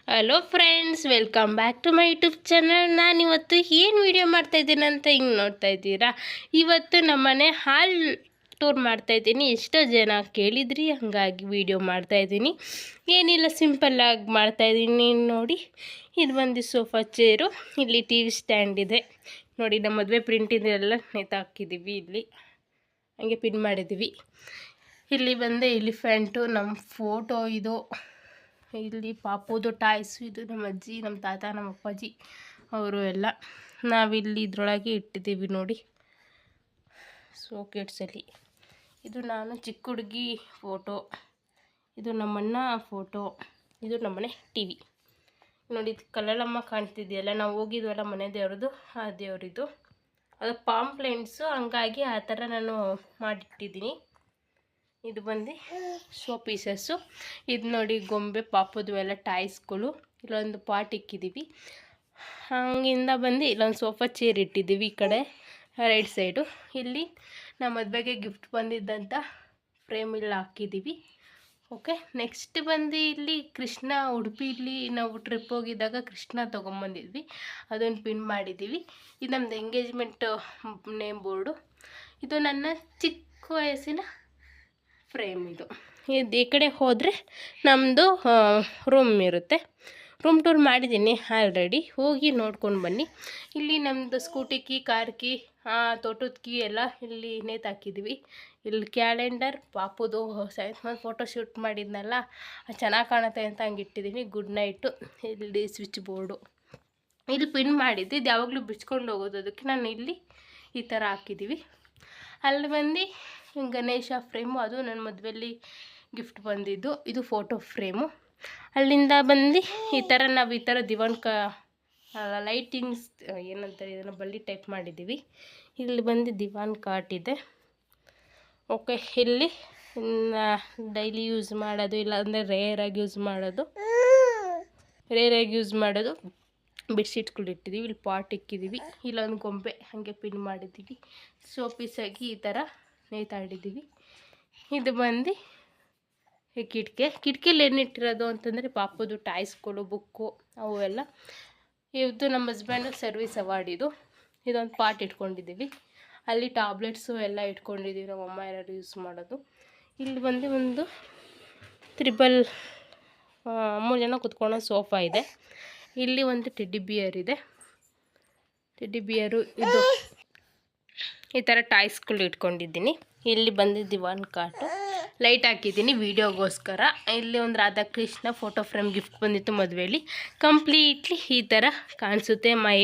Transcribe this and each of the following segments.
Hello friends, welcome back to my YouTube channel. ನಾನಿವತ್ತು ಏನು video ಮಾಡ್ತಾಯಿದ್ದೀನಿ ಅಂತ ಹಿಂಗೆ ನೋಡ್ತಾ ಇದ್ದೀರಾ. ಇವತ್ತು ನಮ್ಮನೆ ಹಾಲ್ ಟೂರ್ ಮಾಡ್ತಾಯಿದ್ದೀನಿ. ಎಷ್ಟೋ ಜನ ಕೇಳಿದ್ರಿ, ಹಾಗಾಗಿ ವೀಡಿಯೋ ಮಾಡ್ತಾಯಿದ್ದೀನಿ. ಏನಿಲ್ಲ, ಸಿಂಪಲ್ಲಾಗಿ ಮಾಡ್ತಾಯಿದ್ದೀನಿ ನೋಡಿ. ಇದು ಬಂದು ಸೋಫಾ ಚೇರು, ಇಲ್ಲಿ ಟಿ ವಿ ಸ್ಟ್ಯಾಂಡ್ ಇದೆ ನೋಡಿ. ನಮ್ಮ ಮದುವೆ ಪ್ರಿಂಟ್ ಇದೆಲ್ಲ ನೇತಾಕಿದ್ದೀವಿ, ಇಲ್ಲಿ ಹಂಗೆ ಪಿನ್ ಮಾಡಿದ್ದೀವಿ. ಇಲ್ಲಿ ಬಂದು ಎಲಿಫೆಂಟು, ನಮ್ಮ ಫೋಟೋ ಇದು. ಇಲ್ಲಿ ಪಾಪುದು ಟಾಯ್ಸು, ಇದು ನಮ್ಮ ಅಜ್ಜಿ, ನಮ್ಮ ತಾತ, ನಮ್ಮ ಅಪ್ಪಾಜಿ ಅವರು ಎಲ್ಲ ನಾವಿಲ್ಲಿ ಇದ್ರೊಳಗೆ ಇಟ್ಟಿದ್ದೀವಿ ನೋಡಿ, ಸೋಕೆಟ್ಸಲ್ಲಿ. ಇದು ನಾನು ಚಿಕ್ಕ ಹುಡುಗಿ ಫೋಟೋ, ಇದು ನಮ್ಮಣ್ಣ ಫೋಟೋ, ಇದು ನಮ್ಮನೆ ಟಿ ವಿ ನೋಡಿ. ಇದು ಕಲ್ಲಮ್ಮ ಕಾಣ್ತಿದೆಯಲ್ಲ, ನಾವು ಹೋಗಿದ್ವಲ್ಲ ಮನೆ ದೇವ್ರದ್ದು, ಆ ದೇವರಿದು. ಅದು ಪಾಂಪ್ಲೆಂಟ್ಸು, ಹಂಗಾಗಿ ಆ ಥರ ನಾನು ಮಾಡಿಟ್ಟಿದ್ದೀನಿ. ಇದು ಬಂದು ಶೋ ಪೀಸಸ್ಸು. ಇದು ನೋಡಿ ಗೊಂಬೆ, ಪಾಪದು ಎಲ್ಲ ಟಾಯ್ಸ್ಗಳು. ಇಲ್ಲೊಂದು ಪಾಟ್ ಇಕ್ಕಿದ್ದೀವಿ. ಹಂಗಿಂದ ಬಂದು ಇಲ್ಲೊಂದು ಸೋಫಾ ಚೇರ್ ಇಟ್ಟಿದ್ದೀವಿ ಈ ಕಡೆ ರೈಟ್ ಸೈಡು. ಇಲ್ಲಿ ನಮ್ಮ ಮದುವೆಗೆ ಗಿಫ್ಟ್ ಬಂದಿದ್ದಂಥ ಫ್ರೇಮ್ ಇಲ್ಲಿ ಹಾಕಿದ್ದೀವಿ. ಓಕೆ, ನೆಕ್ಸ್ಟ್ ಬಂದು ಇಲ್ಲಿ ಕೃಷ್ಣ, ಉಡುಪಿಲಿ ನಾವು ಟ್ರಿಪ್ ಹೋಗಿದ್ದಾಗ ಕೃಷ್ಣ ತೊಗೊಂಬಂದಿದ್ವಿ, ಅದನ್ನು ಪಿನ್ ಮಾಡಿದ್ದೀವಿ. ಇದು ನಮ್ಮದು ಎಂಗೇಜ್ಮೆಂಟ್ ನೇಮ್ ಬೋರ್ಡು. ಇದು ನನ್ನ ಚಿಕ್ಕ ವಯಸ್ಸಿನ ಫ್ರೇಮ್. ಇದು ಈ ಕಡೆ ಹೋದರೆ ನಮ್ಮದು ರೂಮ್ ಇರುತ್ತೆ. ರೂಮ್ ಟೂರ್ ಮಾಡಿದ್ದೀನಿ ಆಲ್ರೆಡಿ, ಹೋಗಿ ನೋಡ್ಕೊಂಡು ಬನ್ನಿ. ಇಲ್ಲಿ ನಮ್ಮದು ಸ್ಕೂಟಿ ಕೀ, ಕಾರ್ ಕೀ, ತೋಟದ ಕೀ ಎಲ್ಲ ಇಲ್ಲಿ ನೇತಾಕಿದ್ದೀವಿ. ಇಲ್ಲಿ ಕ್ಯಾಲೆಂಡರ್, ಪಾಪುದು 7th ಮಂತ್ ಫೋಟೋ ಶೂಟ್ ಮಾಡಿದ್ನಲ್ಲ, ಚೆನ್ನಾಗಿ ಕಾಣುತ್ತೆ ಅಂತ ಹಂಗೆ ಇಟ್ಟಿದ್ದೀನಿ. Good night. ಇಲ್ಲಿ ಸ್ವಿಚ್ ಬೋರ್ಡು ಇಲ್ಲಿ ಪಿನ್ ಮಾಡಿದ್ದು, ಇದು ಯಾವಾಗಲೂ ಬಿಚ್ಕೊಂಡು ಹೋಗೋದು, ಅದಕ್ಕೆ ನಾನು ಇಲ್ಲಿ ಈ ಥರ ಹಾಕಿದ್ದೀವಿ. ಅಲ್ಲಿ ಬಂದು ಗಣೇಶ ಫ್ರೇಮು, ಅದು ನನ್ನ ಮದುವೆಯಲ್ಲಿ ಗಿಫ್ಟ್ ಬಂದಿದ್ದು. ಇದು ಫೋಟೋ ಫ್ರೇಮು. ಅಲ್ಲಿಂದ ಬಂದು ಈ ಥರ ನಾವು ಈ ಥರ ಲೈಟಿಂಗ್ಸ್ ಏನಂತಾರೆ ಇದನ್ನು, ಬಳ್ಳಿ ಟೈಪ್ ಮಾಡಿದ್ದೀವಿ. ಇಲ್ಲಿ ಬಂದು ದಿವಾನ್ ಕಾಟ್ ಇದೆ. ಓಕೆ, ಇಲ್ಲಿ ಡೈಲಿ ಯೂಸ್ ಮಾಡೋದು, ಇಲ್ಲಾಂದರೆ ರೇರಾಗಿ ಯೂಸ್ ಮಾಡೋದು ಬೆಡ್ಶೀಟ್ಗಳು ಇಟ್ಟಿದ್ದೀವಿ. ಇಲ್ಲಿ ಪಾಟ್ ಇಕ್ಕಿದ್ದೀವಿ. ಇಲ್ಲೊಂದು ಗೊಂಬೆ ಹಾಗೆ ಪಿನ್ ಮಾಡಿದ್ದೀವಿ. ಶೋ ಪೀಸಾಗಿ ಈ ಥರ ನೇತಾಡಿದ್ದೀವಿ. ಇದು ಬಂದು ಕಿಟಕಿಯಲ್ಲಿ ಏನಿಟ್ಟಿರೋದು ಅಂತಂದರೆ ಪಾಪುದು ಟಾಯ್ಸ್ಗಳು, ಬುಕ್ಕು ಅವೆಲ್ಲ. ಇದು ನಮ್ಮ ಹಸ್ಬೆಂಡು ಸರ್ವಿಸ್ ಅವಾರ್ಡ್. ಇದೊಂದು ಪಾಟ್ ಇಟ್ಕೊಂಡಿದ್ದೀವಿ. ಅಲ್ಲಿ ಟ್ಯಾಬ್ಲೆಟ್ಸು ಎಲ್ಲ ಇಟ್ಕೊಂಡಿದ್ದೀವಿ, ನಮ್ಮ ಅಮ್ಮ ಯಾರು ಯೂಸ್ ಮಾಡೋದು. ಇಲ್ಲಿ ಬಂದು ಒಂದು 3 ಜನ ಕುತ್ಕೊಳ್ಳೋ ಸೋಫಾ ಇದೆ. ಇಲ್ಲಿ ಒಂದು ಟೆಡ್ಡಿ ಬಿಯರ್ ಇದೆ. ಟೆಡ್ಡಿ ಬಿಯರು ಇದು ಈ ಥರ ಟಾಯ್ಸ್ಗಳು ಇಟ್ಕೊಂಡಿದ್ದೀನಿ. ಇಲ್ಲಿ ಬಂದು ದಿವಾನ್ ಕಾಟು, ಲೈಟ್ ಹಾಕಿದ್ದೀನಿ ವೀಡಿಯೋಗೋಸ್ಕರ. ಇಲ್ಲಿ ಒಂದು ರಾಧಾಕೃಷ್ಣ ಫೋಟೋ ಫ್ರೇಮ್ ಗಿಫ್ಟ್ ಬಂದಿತ್ತು ಮದುವೆಯಲ್ಲಿ. ಕಂಪ್ಲೀಟ್ಲಿ ಈ ಥರ ಕಾಣಿಸುತ್ತೆ ಮೈ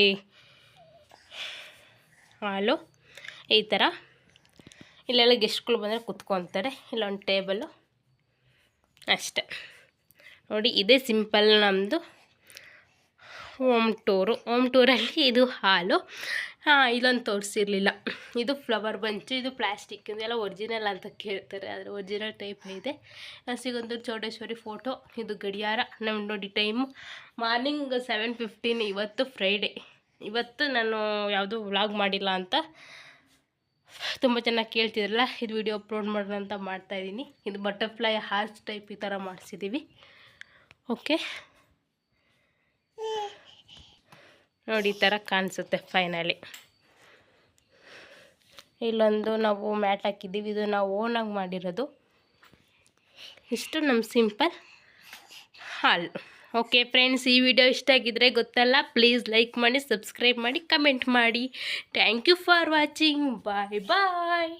ಹಾಲು. ಈ ಥರ ಇಲ್ಲೆಲ್ಲ ಗೆಸ್ಟ್ಗಳು ಬಂದರೆ ಕುತ್ಕೊತಾರೆ. ಇಲ್ಲೊಂದು ಟೇಬಲು ಅಷ್ಟೆ ನೋಡಿ. ಇದೇ ಸಿಂಪಲ್ ನಮ್ಮದು ಹೋಮ್ ಟೂರಲ್ಲಿ. ಇದು ಹಾಲು. ಇಲ್ಲೊಂದು ತೋರಿಸಿರಲಿಲ್ಲ, ಇದು ಫ್ಲವರ್ ಬಂಚು. ಇದು ಪ್ಲಾಸ್ಟಿಕ್, ಇದೆಲ್ಲ ಒರಿಜಿನಲ್ ಅಂತ ಕೇಳ್ತಾರೆ, ಆದರೆ ಒರಿಜಿನಲ್ ಟೈಪ್ ಇದೆ. ಸಿಗಂದೂರು ಚೌಡೇಶ್ವರಿ ಫೋಟೋ. ಇದು ಗಡಿಯಾರ. ನಮ್ಮ ನೋಡಿ ಟೈಮು ಮಾರ್ನಿಂಗ್ 7:15. ಇವತ್ತು ಫ್ರೈಡೇ. ಇವತ್ತು ನಾನು ಯಾವುದೂ ವ್ಲಾಗ್ ಮಾಡಿಲ್ಲ ಅಂತ ತುಂಬ ಚೆನ್ನಾಗಿ ಕೇಳ್ತಿದ್ರಲ್ಲ, ಇದು ವಿಡಿಯೋ ಅಪ್ಲೋಡ್ ಮಾಡೋಣ ಅಂತ ಮಾಡ್ತಾಯಿದ್ದೀನಿ. ಇದು ಬಟರ್ಫ್ಲೈ ಹಾರ್ಟ್ ಟೈಪ್ ಈ ಥರ ಮಾಡಿಸಿದ್ದೀವಿ. ಓಕೆ ನೋಡಿ, ಈ ಥರ ಕಾಣಿಸುತ್ತೆ ಫೈನಲಿ. ಇಲ್ಲೊಂದು ನಾವು ಮ್ಯಾಟ್ ಹಾಕಿದ್ದೀವಿ, ಇದು ನಾವು ಓನಾಗಿ ಮಾಡಿರೋದು. ಇಷ್ಟು ನಮ್ಮ ಸಿಂಪಲ್ ಹಾಲ್. ಓಕೆ ಫ್ರೆಂಡ್ಸ್, ಈ ವಿಡಿಯೋ ಇಷ್ಟ ಆಗಿದ್ದರೆ ಗೊತ್ತಲ್ಲ, ಪ್ಲೀಸ್ ಲೈಕ್ ಮಾಡಿ, ಸಬ್ಸ್ಕ್ರೈಬ್ ಮಾಡಿ, ಕಮೆಂಟ್ ಮಾಡಿ. Thank you for watching. Bye bye.